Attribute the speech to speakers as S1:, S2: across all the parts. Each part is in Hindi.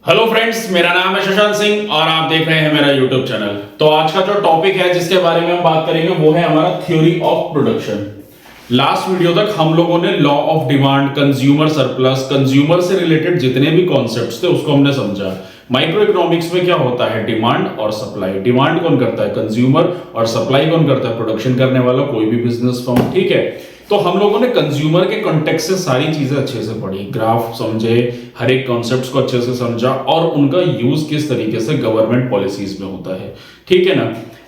S1: हेलो फ्रेंड्स, मेरा नाम है शशांक सिंह और आप देख रहे हैं मेरा यूट्यूब चैनल। तो आज का जो टॉपिक है जिसके बारे में हम बात करेंगे वो है हमारा theory of production. Last video तक हम लोगों ने law of demand, consumer surplus, consumer से रिलेटेड जितने भी कॉन्सेप्ट्स थे उसको हमने समझा। माइक्रो इकोनॉमिक्स में क्या होता है, डिमांड और सप्लाई। डिमांड कौन करता है, कंज्यूमर, और सप्लाई कौन करता है, प्रोडक्शन करने वाला कोई भी बिजनेस फर्म। ठीक है, तो हम लोगों ने कंज्यूमर के कॉन्टेक्स्ट से सारी चीजें अच्छे से पढ़ी, ग्राफ समझे, हर एक कॉन्सेप्ट्स को अच्छे से समझा और उनका यूज किस तरीके से गवर्नमेंट पॉलिसीज में होता है। ठीक है ना।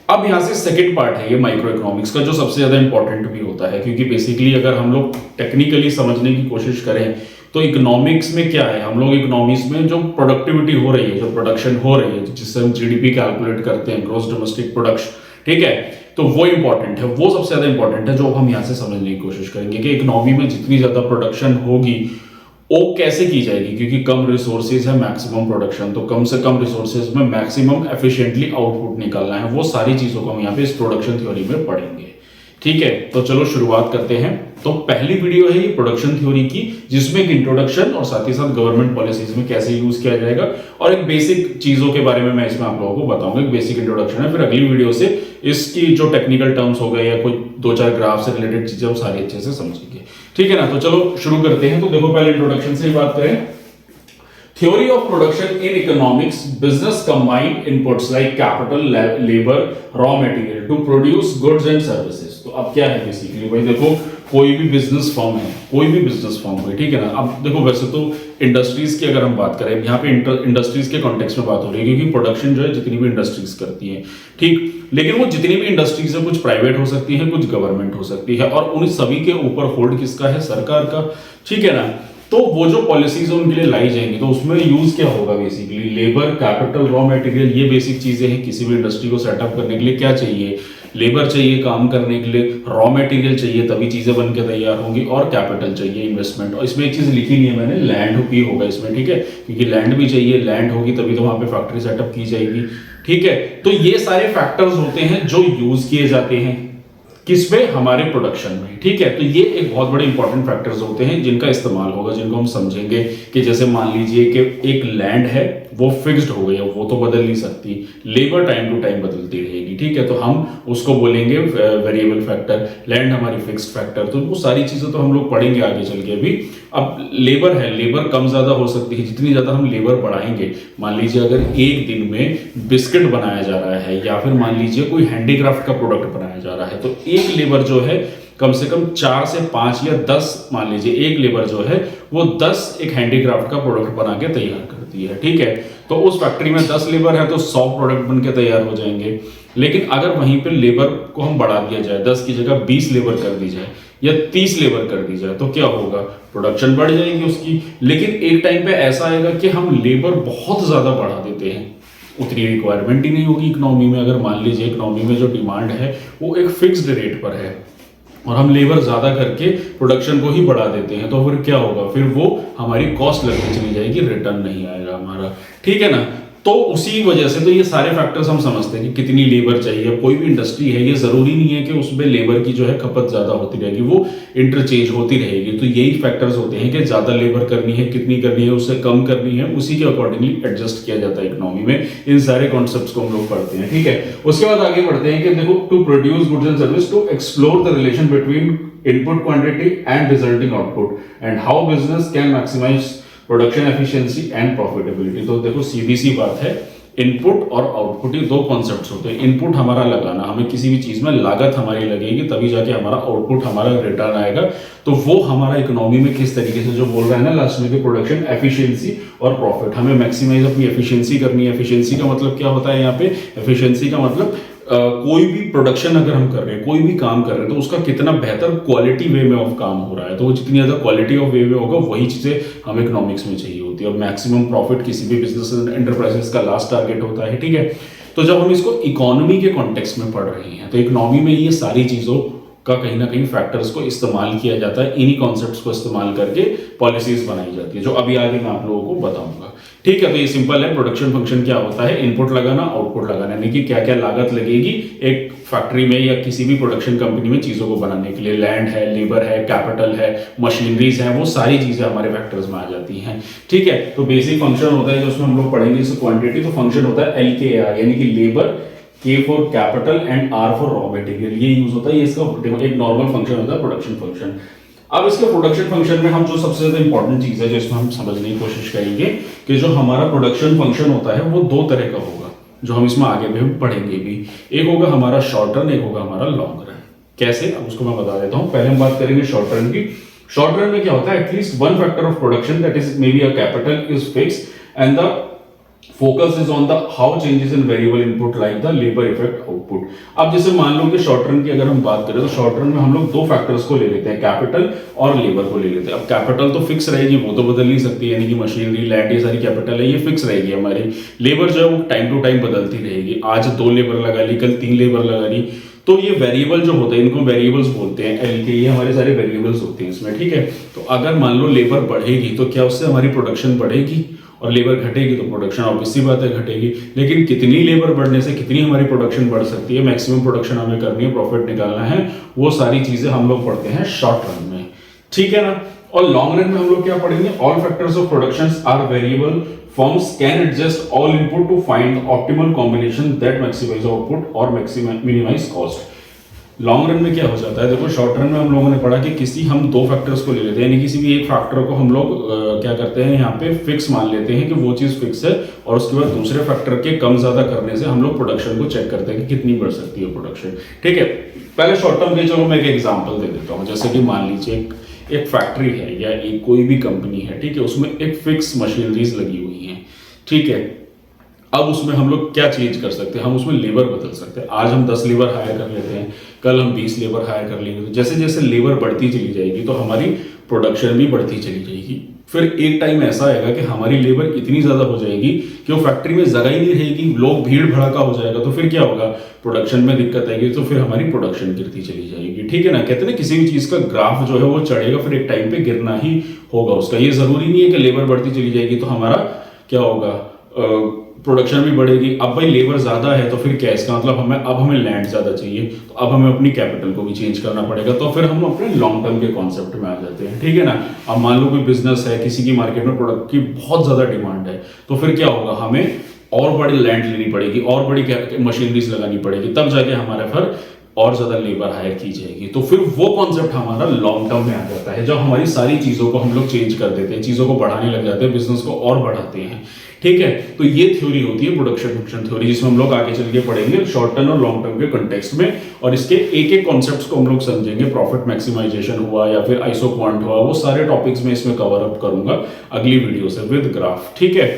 S1: अब यहां से सेकंड पार्ट है ये माइक्रो इकोनॉमिक्स का, जो सबसे ज्यादा इंपॉर्टेंट भी होता है, क्योंकि बेसिकली अगर हम लोग टेक्निकली समझने की कोशिश करें तो इकोनॉमिक्स में क्या है, हम लोग इकोनॉमिक्स में जो प्रोडक्टिविटी हो रही है, जो प्रोडक्शन हो रही है, जिससे हम जीडीपी कैलकुलेट करते हैं, ग्रॉस डोमेस्टिक प्रोडक्शन, ठीक है, तो वो इंपॉर्टेंट है, वो सबसे ज्यादा इंपॉर्टेंट है, जो हम यहां से समझने की कोशिश करेंगे कि इकोनॉमी में जितनी ज्यादा प्रोडक्शन होगी वो कैसे की जाएगी, क्योंकि कम रिसोर्सेज है, मैक्सिमम प्रोडक्शन, तो कम से कम रिसोर्सेज में मैक्सिमम एफिशिएंटली आउटपुट निकालना है। वो सारी चीजों को हम यहाँ पे इस प्रोडक्शन थ्योरी में पढ़ेंगे। ठीक है, तो चलो शुरुआत करते हैं। तो पहली वीडियो है ये प्रोडक्शन थ्योरी की, जिसमें एक इंट्रोडक्शन और साथ ही साथ गवर्नमेंट पॉलिसीज में कैसे यूज किया जाएगा और एक बेसिक चीजों के बारे में मैं इसमें आप लोगों को बताऊंगा। एक बेसिक इंट्रोडक्शन है, फिर अगली वीडियो से इसकी जो टेक्निकल टर्म्स हो गए या कोई दो चार ग्राफ से रिलेटेड चीजें हम सारी अच्छे से समझेंगे। ठीक है ना, तो चलो शुरू करते हैं। तो देखो, पहले इंट्रोडक्शन से ही बात करें। Theory of production in economics, business combine inputs like capital, labor, raw material to produce goods and services। तो अब क्या है बेसिकली भाई, देखो कोई भी बिजनेस फर्म है, कोई भी बिजनेस फर्म है, ठीक है ना। अब देखो, वैसे तो इंडस्ट्रीज की अगर हम बात करें, यहाँ पे इंडस्ट्रीज के कॉन्टेक्स्ट में बात हो रही है, क्योंकि प्रोडक्शन जो है जितनी भी इंडस्ट्रीज करती है, ठीक, लेकिन वो जितनी भी इंडस्ट्रीज है, कुछ प्राइवेट हो सकती है, कुछ गवर्नमेंट हो सकती है, और उन सभी के ऊपर होल्ड किसका है, सरकार का। ठीक है ना। तो वो जो पॉलिसीज उनके लिए लाई जाएंगी, तो उसमें यूज क्या होगा, basically labour, capital, raw material, ये बेसिक चीजें हैं। किसी भी इंडस्ट्री को सेटअप करने के लिए क्या चाहिए, लेबर चाहिए काम करने के लिए, रॉ मटेरियल चाहिए तभी चीजें बन के तैयार होंगी, और कैपिटल चाहिए, इन्वेस्टमेंट। और इसमें एक चीज लिखी नहीं है मैंने, लैंड भी होगा इसमें, ठीक है, क्योंकि लैंड भी चाहिए, लैंड होगी तभी तो वहां पे फैक्ट्री सेटअप की जाएगी। ठीक है, तो ये सारे फैक्टर्स होते हैं जो यूज किए जाते हैं किसमें, हमारे प्रोडक्शन में। ठीक है, तो ये एक बहुत बड़े इंपॉर्टेंट फैक्टर्स होते हैं जिनका इस्तेमाल होगा, जिनको हम समझेंगे। कि जैसे मान लीजिए कि एक लैंड है, वो फिक्स्ड हो गई है, वो तो बदल नहीं सकती, लेबर टाइम टू टाइम बदलती रहेगी। ठीक है, तो हम उसको बोलेंगे वेरिएबल फैक्टर, लैंड हमारी फिक्स्ड फैक्टर। तो वो सारी चीजें तो हम लोग पढ़ेंगे आगे चल के। अभी अब लेबर है, लेबर कम ज्यादा हो सकती है, जितनी ज्यादा हम लेबर बढ़ाएंगे, मान लीजिए अगर एक दिन में बिस्किट बनाया जा रहा है, या फिर मान लीजिए कोई हैंडीक्राफ्ट का प्रोडक्ट बनाया जा रहा है, तो एक लेबर जो है कम से कम 4 से 5 या 10, मान लीजिए एक लेबर जो है वो 10 एक हैंडीक्राफ्ट का प्रोडक्ट बना के तैयार करती है। ठीक है, तो उस फैक्ट्री में 10 लेबर है तो 100 प्रोडक्ट बन के तैयार हो जाएंगे। लेकिन अगर वहीं पे लेबर को हम बढ़ा दिया जाए, 10 की जगह 20 लेबर कर दी जाए या 30 लेबर कर दी जाए, तो क्या होगा, प्रोडक्शन बढ़ जाएगी उसकी। लेकिन एक टाइम पे ऐसा आएगा कि हम लेबर बहुत ज्यादा बढ़ा देते हैं, उतनी रिक्वायरमेंट ही नहीं होगी इकोनॉमी में। अगर मान लीजिए इकोनॉमी में जो डिमांड है वो एक फिक्स्ड रेट पर है और हम लेबर ज्यादा करके प्रोडक्शन को ही बढ़ा देते हैं, तो फिर क्या होगा, फिर वो हमारी कॉस्ट लगती चली जाएगी, रिटर्न नहीं आएगा हमारा। ठीक है ना। तो उसी वजह से तो ये सारे फैक्टर्स हम समझते हैं कि कितनी लेबर चाहिए। कोई भी इंडस्ट्री है, ये जरूरी नहीं है कि उसमें लेबर की जो है खपत ज्यादा होती रहेगी, वो इंटरचेंज होती रहेगी। तो यही फैक्टर्स होते हैं कि ज्यादा लेबर करनी है, कितनी करनी है, उससे कम करनी है, उसी के अकॉर्डिंगली एडजस्ट किया जाता है इकोनॉमी में। इन सारे कॉन्सेप्ट्स को हम लोग पढ़ते हैं। ठीक है, उसके बाद आगे बढ़ते हैं कि देखो, to produce goods and service, to explore the relation between input quantity and resulting output, and how business can maximise production efficiency and profitability. तो देखो, सीधी सी बात है, इनपुट और आउटपुट, ये दो कॉन्सेप्ट्स होते हैं। इनपुट हमारा लगाना, हमें किसी भी चीज में लागत हमारी लगेगी तभी जाके हमारा आउटपुट, हमारा रिटर्न आएगा। तो वो हमारा इकोनॉमी में किस तरीके से जो बोल रहा है ना लास्ट में, कि प्रोडक्शन एफिशिएंसी और प्रॉफिट, हमें मैक्सिमाइज अपनी एफिशिएंसी करनी है। एफिशिएंसी का मतलब क्या होता है यहाँ पे, एफिशिएंसी का मतलब कोई भी प्रोडक्शन अगर हम कर रहे हैं, कोई भी काम कर रहे हैं, तो उसका कितना बेहतर क्वालिटी वे में ऑफ काम हो रहा है। तो वो जितनी ज्यादा क्वालिटी ऑफ वे में होगा, वही चीजें हमें इकोनॉमिक्स में चाहिए होती है। और मैक्सिमम प्रॉफिट किसी भी बिजनेस एंटरप्राइजेस का लास्ट टारगेट होता है। ठीक है, तो जब हम इसको इकोनॉमी के कॉन्टेक्स्ट में पढ़ रहे हैं, तो इकोनॉमी में ये सारी चीजों का कहीं ना कहीं फैक्टर्स को इस्तेमाल किया जाता है, इन्हीं कॉन्सेप्ट्स को इस्तेमाल करके पॉलिसीज बनाई जाती है, जो अभी आगे मैं आप लोगों को बताऊंगा। ठीक है, तो ये सिंपल है। प्रोडक्शन फंक्शन क्या होता है? इनपुट लगाना, आउटपुट लगाना, यानी कि क्या क्या लागत लगेगी एक फैक्ट्री में या किसी भी प्रोडक्शन कंपनी में चीजों को बनाने के लिए। लैंड है, लेबर है, कैपिटल है, मशीनरीज है, वो सारी चीजें हमारे फैक्टर्स में आ जाती हैं। ठीक है, तो बेसिक फंक्शन होता है जो उसमें हम लोग पढ़ेंगे इस क्वांटिटी, तो फंक्शन होता है LKR, यानी कि labour, K for capital and R for raw material, ये यूज होता है। ये इसका एक नॉर्मल फंक्शन होता है प्रोडक्शन फंक्शन। अब इसके प्रोडक्शन फंक्शन में हम जो सबसे ज्यादा इंपॉर्टेंट चीज है जो इसमें हम समझने की कोशिश करेंगे कि जो हमारा प्रोडक्शन फंक्शन होता है वो दो तरह का होगा, जो हम इसमें आगे भी हम पढ़ेंगे भी। एक होगा हमारा शॉर्ट रन, एक होगा हमारा लॉन्ग रन। कैसे, अब उसको मैं बता देता हूं। पहले हम बात करेंगे शॉर्ट रन की। शॉर्ट रन में क्या होता है? At least one factor of production, that is may be a capital, is fix and the focus is on the how changes in variable input like the labour effect output. अब जैसे मान लो कि शॉर्ट रन की अगर हम बात करें तो शॉर्ट रन में हम लोग दो फैक्टर्स को ले लेते हैं, कैपिटल और लेबर को ले लेते हैं। अब कैपिटल तो फिक्स रहेगी, वो तो बदल नहीं सकती, यानी कि मशीनरी, लैंड, ये सारी कैपिटल है, ये फिक्स रहेगी हमारी। लेबर जो है वो टाइम टू टाइम बदलती रहेगी, आज 2 लेबर लगा ली, कल 3 लेबर लगा ली। तो ये वेरिएबल जो होते हैं इनको वेरिएबल्स बोलते हैं, LK, ये हमारे सारे वेरिएबल्स होते हैं इसमें। ठीक है, तो अगर मान लो लेबर बढ़ेगी तो क्या उससे हमारी प्रोडक्शन बढ़ेगी, और लेबर घटेगी तो प्रोडक्शन ऑब्वियस सी बात है घटेगी। लेकिन कितनी लेबर बढ़ने से कितनी हमारी प्रोडक्शन बढ़ सकती है, मैक्सिमम प्रोडक्शन हमें करनी है, प्रॉफिट निकालना है, वो सारी चीजें हम लोग पढ़ते हैं शॉर्ट रन में। ठीक है ना। और लॉन्ग रन में हम लोग क्या पढ़ेंगे? All factors of production are variable, firms can adjust all input to find optimal combination that maximise output और मिनिमाइज कॉस्ट। लॉन्ग रन में क्या हो जाता है? देखो, शॉर्ट रन में हम लोगों ने पढ़ा कि किसी हम दो फैक्टर्स को ले लेते हैं, यानी किसी भी एक फैक्टर को हम लोग क्या करते हैं, यहाँ पे फिक्स मान लेते हैं कि वो चीज फिक्स है, और उसके बाद दूसरे फैक्टर के कम ज्यादा करने से हम लोग प्रोडक्शन को चेक करते हैं कि कितनी बढ़ सकती है प्रोडक्शन। ठीक है, पहले शॉर्ट टर्म के चलो मैं एक एग्जाम्पल दे देता हूँ। जैसे कि मान लीजिए एक फैक्ट्री है या एक कोई भी कंपनी है, ठीक है, उसमें एक फिक्स मशीनरीज लगी हुई है। ठीक है, अब उसमें हम लोग क्या चेंज कर सकते हैं? हम उसमें लेबर बदल सकते हैं। आज हम 10 लेबर हायर कर लेते हैं, कल हम 20 लेबर हायर कर लेंगे। तो जैसे जैसे लेबर बढ़ती चली जाएगी तो हमारी प्रोडक्शन भी बढ़ती चली जाएगी। फिर एक टाइम ऐसा आएगा कि हमारी लेबर इतनी ज्यादा हो जाएगी कि वो फैक्ट्री में जगह ही नहीं रहेगी, लोग भीड़ भड़ाका हो जाएगा। तो फिर क्या होगा? प्रोडक्शन में दिक्कत आएगी, तो फिर हमारी प्रोडक्शन गिरती चली जाएगी। ठीक है ना। कहते हैं किसी भी चीज का ग्राफ जो है वो चढ़ेगा, फिर एक टाइम पे गिरना ही होगा उसका। ये जरूरी नहीं है कि लेबर बढ़ती चली जाएगी तो हमारा क्या होगा, प्रोडक्शन भी बढ़ेगी। अब भाई लेबर ज्यादा है तो फिर क्या, इसका मतलब हमें लैंड ज्यादा चाहिए, तो अब हमें अपनी कैपिटल को भी चेंज करना पड़ेगा। तो फिर हम अपने लॉन्ग टर्म के कॉन्सेप्ट में आ जाते हैं। ठीक है ना। अब मान लो कोई बिजनेस है, किसी की मार्केट में प्रोडक्ट की बहुत ज्यादा डिमांड है, तो फिर क्या होगा, हमें और बड़ी लैंड लेनी पड़ेगी, और बड़ी मशीनरीज लगानी पड़ेगी, तब जाके हमारे फिर और ज्यादा लेबर हायर की जाएगी। तो फिर वो कॉन्सेप्ट हमारा लॉन्ग टर्म में आ जाता है, जब हमारी सारी चीजों को हम लोग चेंज कर देते हैं, चीजों को बढ़ाने लग जाते हैं, बिजनेस को और बढ़ाते हैं। ठीक है, तो ये थ्योरी होती है प्रोडक्शन फंक्शन थ्योरी, जिसमें हम लोग आगे चल के पढ़ेंगे शॉर्ट टर्म और लॉन्ग टर्म के कंटेक्स्ट में, और इसके एक एक कॉन्सेप्ट्स को हम लोग समझेंगे। प्रॉफिट मैक्सिमाइजेशन हुआ या फिर आइसो क्वांट हुआ, वो सारे टॉपिक्स में इसमें कवर अप करूंगा अगली वीडियो से विद ग्राफ। ठीक है,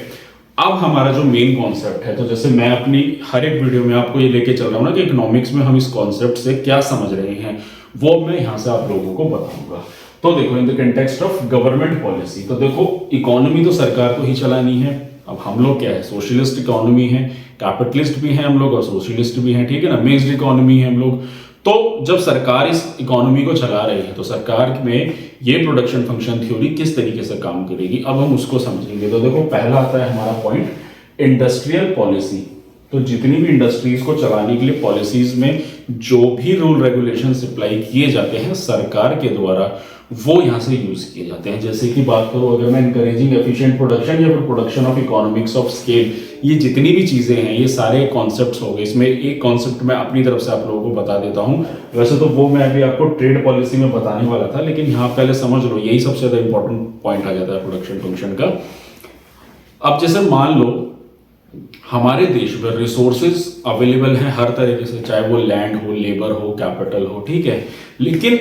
S1: अब हमारा जो मेन कॉन्सेप्ट है, तो जैसे मैं अपनी हर एक वीडियो में आपको ये लेके चल रहा हूं ना कि इकोनॉमिक्स में हम इस कॉन्सेप्ट से क्या समझ रहे हैं, वो मैं यहां से आप लोगों को बताऊंगा। तो देखो, in the context of government policy, तो देखो इकोनॉमी तो सरकार को ही चलानी है। अब हम लोग क्या है, सोशलिस्ट इकोनॉमी है, कैपिटलिस्ट भी हैं हम लोग और सोशलिस्ट भी हैं। ठीक है ना, मिक्स्ड इकोनॉमी है हम लोग। तो जब सरकार इस इकोनॉमी को चला रही है तो सरकार में ये प्रोडक्शन फंक्शन थ्योरी किस तरीके से काम करेगी, अब हम उसको समझेंगे। तो देखो, पहला आता है हमारा पॉइंट, इंडस्ट्रियल पॉलिसी। तो जितनी भी इंडस्ट्रीज को चलाने के लिए पॉलिसीज में जो भी रूल रेगुलेशन अप्लाई किए जाते हैं सरकार के द्वारा, वो यहाँ से यूज किए जाते हैं। जैसे कि बात करो अगर मैं इनकरेजिंग एफिशिएंट प्रोडक्शन या फिर production of economics of scale, ये जितनी भी चीजें हैं ये सारे कॉन्सेप्ट्स हो गए। इसमें एक कॉन्सेप्ट मैं अपनी तरफ से आप लोगों को बता देता हूँ। वैसे तो वो मैं अभी आपको ट्रेड पॉलिसी में बताने वाला था, लेकिन यहाँ पहले समझ लो, यही सबसे ज्यादा इंपॉर्टेंट पॉइंट आ जाता है प्रोडक्शन फंक्शन का। अब जैसे मान लो हमारे देश में रिसोर्सेज अवेलेबल हैं हर तरीके से, चाहे वो लैंड हो, लेबर हो, कैपिटल हो। ठीक है, लेकिन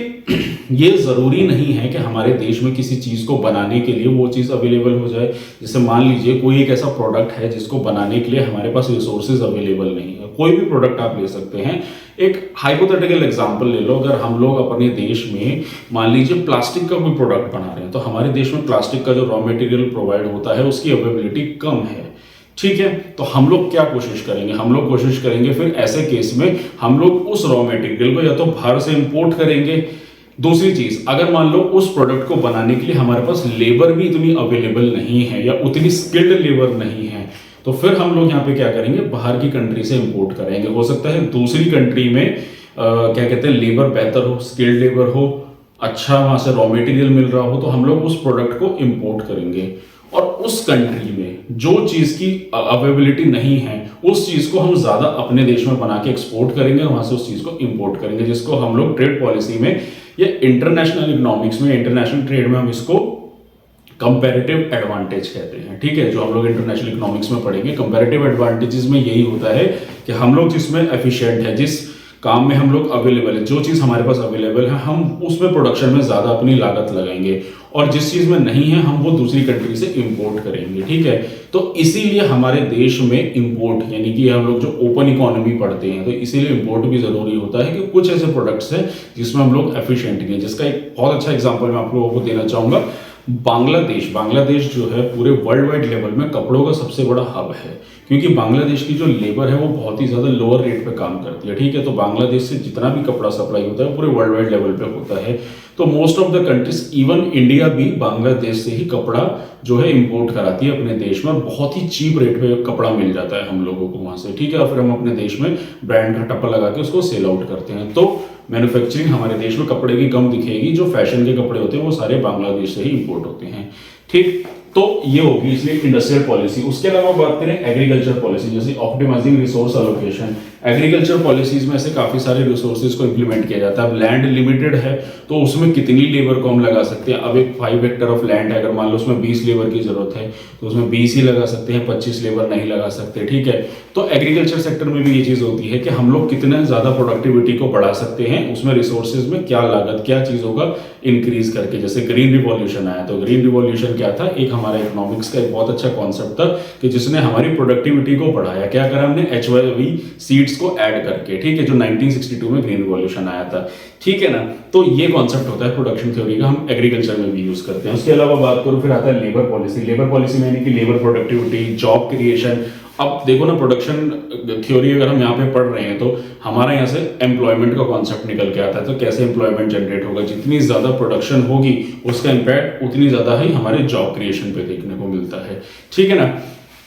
S1: ये जरूरी नहीं है कि हमारे देश में किसी चीज को बनाने के लिए वो चीज अवेलेबल हो जाए। जैसे मान लीजिए कोई एक ऐसा प्रोडक्ट है जिसको बनाने के लिए हमारे पास रिसोर्सेज अवेलेबल नहीं है। कोई भी प्रोडक्ट आप ले सकते हैं। एक हाइपोथेटिकल एग्जांपल ले लो, अगर हम लोग अपने देश में मान लीजिए प्लास्टिक का कोई प्रोडक्ट बना रहे हैं, तो हमारे देश में प्लास्टिक का जो रॉ मटेरियल प्रोवाइड होता है उसकी अवेलेबिलिटी कम है। ठीक है, तो हम लोग क्या कोशिश करेंगे, हम लोग कोशिश करेंगे फिर ऐसे केस में हम लोग उस रॉ मटेरियल को या तो बाहर से इंपोर्ट करेंगे। दूसरी चीज, अगर मान लो उस प्रोडक्ट को बनाने के लिए हमारे पास लेबर भी इतनी अवेलेबल नहीं है या उतनी स्किल्ड लेबर नहीं है, तो फिर हम लोग यहाँ पे क्या करेंगे, बाहर की कंट्री से इंपोर्ट करेंगे। हो सकता है दूसरी कंट्री में क्या कहते हैं, लेबर बेहतर हो, स्किल्ड लेबर हो, अच्छा वहां से रॉ मटेरियल मिल रहा हो, तो हम लोग उस प्रोडक्ट को इंपोर्ट करेंगे। और उस कंट्री में जो चीज की अवेलेबिलिटी नहीं है उस चीज को हम ज्यादा अपने देश में बना के एक्सपोर्ट करेंगे और वहां से उस चीज को इंपोर्ट करेंगे, जिसको हम लोग ट्रेड पॉलिसी में या इंटरनेशनल इकोनॉमिक्स में, इंटरनेशनल ट्रेड में हम इसको कंपैरेटिव एडवांटेज कहते हैं। ठीक है, जो हम लोग इंटरनेशनल इकोनॉमिक्स में पढ़ेंगे, कंपैरेटिव एडवांटेजेस में यही होता है कि हम लोग जिसमें एफिशिएंट है, जिस काम में हम लोग अवेलेबल है, जो चीज हमारे पास अवेलेबल है, हम उसमें प्रोडक्शन में ज्यादा अपनी लागत लगाएंगे और जिस चीज में नहीं है हम वो दूसरी कंट्री से इंपोर्ट करेंगे। ठीक है, तो इसीलिए हमारे देश में इंपोर्ट, यानी कि हम लोग जो ओपन इकोनॉमी पढ़ते हैं, तो इसीलिए इंपोर्ट भी जरूरी होता है कि कुछ ऐसे प्रोडक्ट्स हैं जिसमें हम लोग एफिशिएंट हैं। जिसका एक बहुत अच्छा एग्जांपल मैं आप लोगों को देना चाहूंगा, बांग्लादेश जो है पूरे वर्ल्ड वाइड लेवल में कपड़ों का सबसे बड़ा हब है, क्योंकि बांग्लादेश की जो लेबर है वो बहुत ही ज्यादा लोअर रेट पे काम करती है। ठीक है, तो बांग्लादेश से जितना भी कपड़ा सप्लाई होता है पूरे वर्ल्ड वाइड लेवल पे होता है। तो most of the countries, even India भी बांग्लादेश से ही कपड़ा जो है इंपोर्ट कराती है अपने देश में, बहुत ही चीप रेट पे कपड़ा मिल जाता है हम लोगों को वहां से। ठीक है, और फिर हम अपने देश में ब्रांड का टप्पा लगा के उसको सेल आउट करते हैं। तो मैन्युफैक्चरिंग हमारे देश में कपड़े की कम दिखेगी, जो फैशन के कपड़े होते हैं वो सारे बांग्लादेश से ही इंपोर्ट होते हैं। ठीक, तो ये होगी इसलिए इंडस्ट्रियल पॉलिसी। उसके अलावा बात करें एग्रीकल्चर पॉलिसी, जैसे optimising resource allocation. Agriculture policies में से काफी सारे रिसोर्सेज को इंप्लीमेंट किया जाता है। अब लैंड लिमिटेड है तो उसमें कितनी लेबर को हम लगा सकते हैं। अब एक 5 हेक्टर ऑफ लैंड है, अगर मान लो उसमें 20 लेबर की जरूरत है तो उसमें 20 ही लगा सकते हैं, 25 लेबर नहीं लगा सकते। ठीक है, तो एग्रीकल्चर सेक्टर में भी ये चीज होती है कि हम लोग कितने ज्यादा प्रोडक्टिविटी को बढ़ा सकते हैं, उसमें रिसोर्सेज में क्या लागत, क्या चीजों का इंक्रीज करके। जैसे ग्रीन रिवॉल्यूशन आया, तो ग्रीन रिवॉल्यूशन क्या था, एक हमारा इकोनॉमिक्स का एक बहुत अच्छा कॉन्सेप्ट था कि जिसने हमारी प्रोडक्टिविटी को बढ़ाया। क्या करा हमने, HYV सीड्स को ऐड करके। ठीक है, जो 1962 में ग्रीन रिवॉल्यूशन आया था। ठीक है ना, तो ये कॉन्सेप्ट होता है प्रोडक्शन थ्योरी का, हम एग्रीकल्चर में भी यूज करते हैं। उसके अलावा बात करूं, फिर आता है लेबर पॉलिसी। लेबर पॉलिसी में यानी कि लेबर प्रोडक्टिविटी, जॉब क्रिएशन। अब देखो ना, प्रोडक्शन थ्योरी अगर हम यहाँ पे पढ़ रहे हैं तो हमारा यहाँ से एम्प्लॉयमेंट का कॉन्सेप्ट निकल के आता है। तो कैसे एम्प्लॉयमेंट जनरेट होगा, जितनी ज्यादा प्रोडक्शन होगी उसका इंपैक्ट उतनी ज्यादा ही हमारे जॉब क्रिएशन पे देखने को मिलता है। ठीक है ना,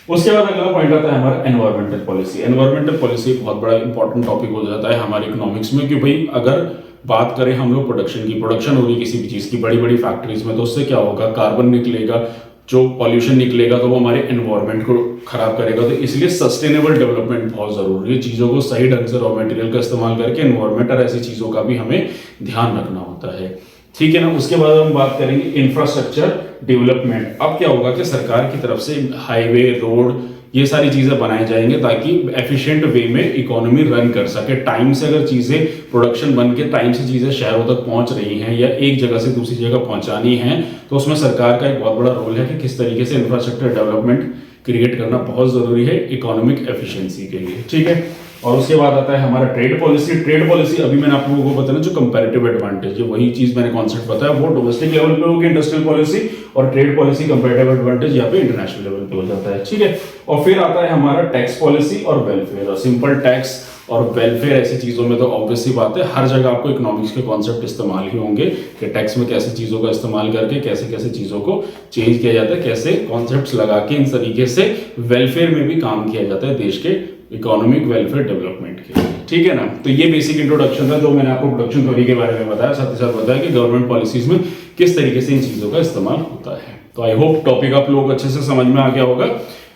S1: उसके बाद अगला पॉइंट आता है हमारा एनवायरमेंटल पॉलिसी। एनवायरमेंटल पॉलिसी एक बहुत बड़ा इंपॉर्टेंट टॉपिक हो जाता है हमारे इकोनॉमिक्स में, कि भाई अगर बात करें हम लोग प्रोडक्शन की, प्रोडक्शन होगी किसी भी चीज की बड़ी बड़ी फैक्ट्रीज में, तो उससे क्या होगा, कार्बन निकलेगा, जो पॉल्यूशन निकलेगा तो वो हमारे एनवायरनमेंट को खराब करेगा। तो इसलिए सस्टेनेबल डेवलपमेंट बहुत जरूरी है। चीजों को सही ढंग से रॉ मटेरियल का इस्तेमाल करके एनवायरनमेंट और ऐसी चीजों का भी हमें ध्यान रखना होता है। ठीक है ना, उसके बाद हम बात करेंगे इंफ्रास्ट्रक्चर डेवलपमेंट। अब क्या होगा कि सरकार की तरफ से हाईवे, रोड, ये सारी चीजें बनाई जाएंगे ताकि एफिशिएंट वे में इकोनॉमी रन कर सके। टाइम से अगर चीजें प्रोडक्शन बन के टाइम से चीजें शहरों तक पहुंच रही हैं या एक जगह से दूसरी जगह पहुंचानी है, तो उसमें सरकार का एक बहुत बड़ा रोल है कि किस तरीके से इंफ्रास्ट्रक्चर डेवलपमेंट क्रिएट करना बहुत जरूरी है इकोनॉमिक एफिशिएंसी के लिए। ठीक है, और उसके बाद आता है हमारा ट्रेड पॉलिसी। ट्रेड पॉलिसी अभी मैंने आप लोगों को बताया जो कंपैरेटिव एडवांटेज है, वही चीज मैंने कॉन्सेप्ट बताया, वो डोमेस्टिक लेवल पे होगी इंडस्ट्रियल पॉलिसी, और ट्रेड पॉलिसी कंपैरेटिव एडवांटेज यहाँ पे इंटरनेशनल लेवल पे हो जाता है। ठीक है, और फिर आता है हमारा टैक्स पॉलिसी और वेलफेयर। और सिंपल टैक्स और वेलफेयर ऐसी चीजों में तो ऑब्वियस सी बात है, हर जगह आपको इकोनॉमिक्स के कॉन्सेप्ट इस्तेमाल ही होंगे कि टैक्स में कैसे चीजों का इस्तेमाल करके कैसे कैसे चीजों को चेंज किया जाता है, कैसे कॉन्सेप्ट्स लगा के इन तरीके से वेलफेयर में भी काम किया जाता है देश के इकोनॉमिक वेलफेयर डेवलपमेंट के लिए। ठीक है ना, तो ये बेसिक इंट्रोडक्शन था जो मैंने आपको प्रोडक्शन थ्योरी के बारे में बताया, साथ ही साथ बताया कि गवर्नमेंट पॉलिसीज में किस तरीके से इन चीजों का इस्तेमाल होता है। तो आई होप टॉपिक आप लोग अच्छे से समझ में आ गया होगा।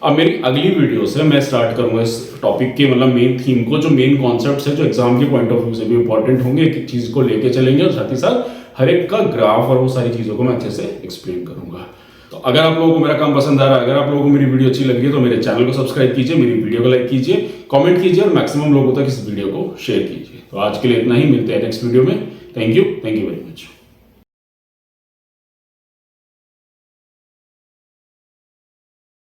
S1: अब मेरी अगली वीडियो से मैं स्टार्ट करूंगा इस टॉपिक के मतलब मेन थीम को, जो मेन कॉन्सेप्ट्स है जो एग्जाम के पॉइंट ऑफ व्यू से भी इंपॉर्टेंट होंगे, एक एक चीज को लेके चलेंगे और साथ ही साथ हर एक का ग्राफ और वो सारी चीजों को मैं अच्छे से एक्सप्लेन करूंगा। तो अगर आप लोगों को मेरा काम पसंद आ रहा है, अगर आप लोगों को मेरी वीडियो अच्छी लगी है तो मेरे चैनल को सब्सक्राइब कीजिए, मेरी वीडियो को लाइक कीजिए, कमेंट कीजिए और मैक्सिमम लोगों तक इस वीडियो को शेयर कीजिए। तो आज के लिए इतना ही, मिलते हैं नेक्स्ट वीडियो में। Thank you very much.